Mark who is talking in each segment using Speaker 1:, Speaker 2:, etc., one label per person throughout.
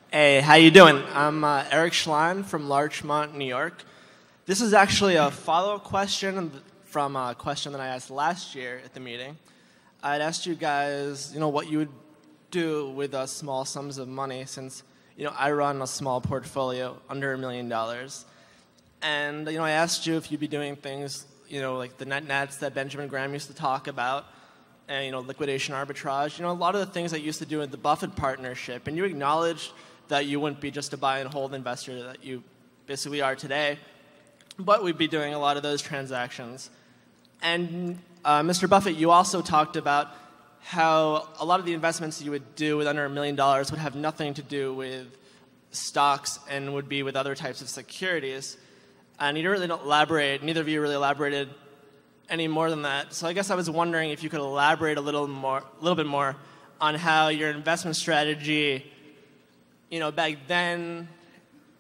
Speaker 1: Hey, how you doing? I'm Eric Schlein from Larchmont, New York. This is actually a follow-up question from a question that I asked last year at the meeting. I'd asked you guys, what you would do with small sums of money, since, I run a small portfolio under $1 million. And, I asked you if you'd be doing things, like the net nets that Benjamin Graham used to talk about, and, liquidation arbitrage, a lot of the things that you used to do with the Buffett partnership. And you acknowledged that you wouldn't be just a buy and hold investor that you basically are today, but we'd be doing a lot of those transactions. And Mr. Buffett, you also talked about how a lot of the investments you would do with under $1 million would have nothing to do with stocks and would be with other types of securities. And you didn't really elaborate, neither of you really elaborated any more than that. So I guess I was wondering if you could elaborate a little bit more on how your investment strategy, back then,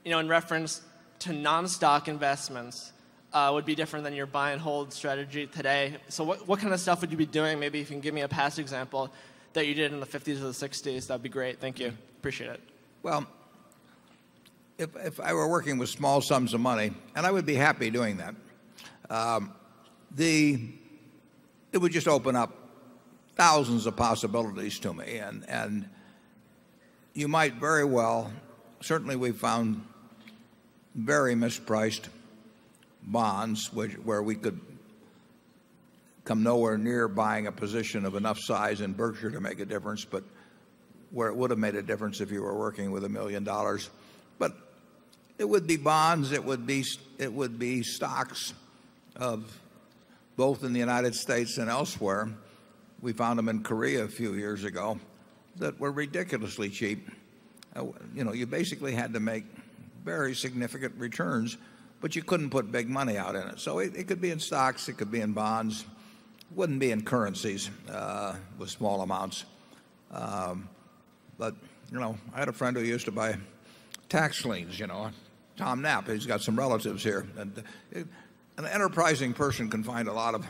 Speaker 1: in reference to non-stock investments, would be different than your buy and hold strategy today. So what kind of stuff would you be doing? Maybe if you can give me a past example that you did in the 50s or the 60s, that'd be great. Thank you. Appreciate it.
Speaker 2: Well, if I were working with small sums of money, and I would be happy doing that, it would just open up thousands of possibilities to me. And you might very well, certainly we've found very mispriced bonds where we could come nowhere near buying a position of enough size in Berkshire to make a difference, but where it would have made a difference if you were working with $1 million. But it would be bonds, it would be stocks of both in the United States and elsewhere. We found them in Korea a few years ago that were ridiculously cheap. You basically had to make very significant returns, but you couldn't put big money out in it. So it could be in stocks, it could be in bonds, it wouldn't be in currencies with small amounts. But I had a friend who used to buy tax liens. Tom Knapp. He's got some relatives here. And an enterprising person can find a lot of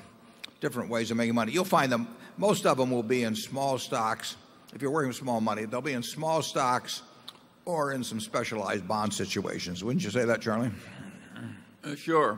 Speaker 2: different ways of making money. You'll find them. Most of them will be in small stocks. If you're working with small money, they'll be in small stocks or in some specialized bond situations. Wouldn't you say that, Charlie?
Speaker 3: Sure.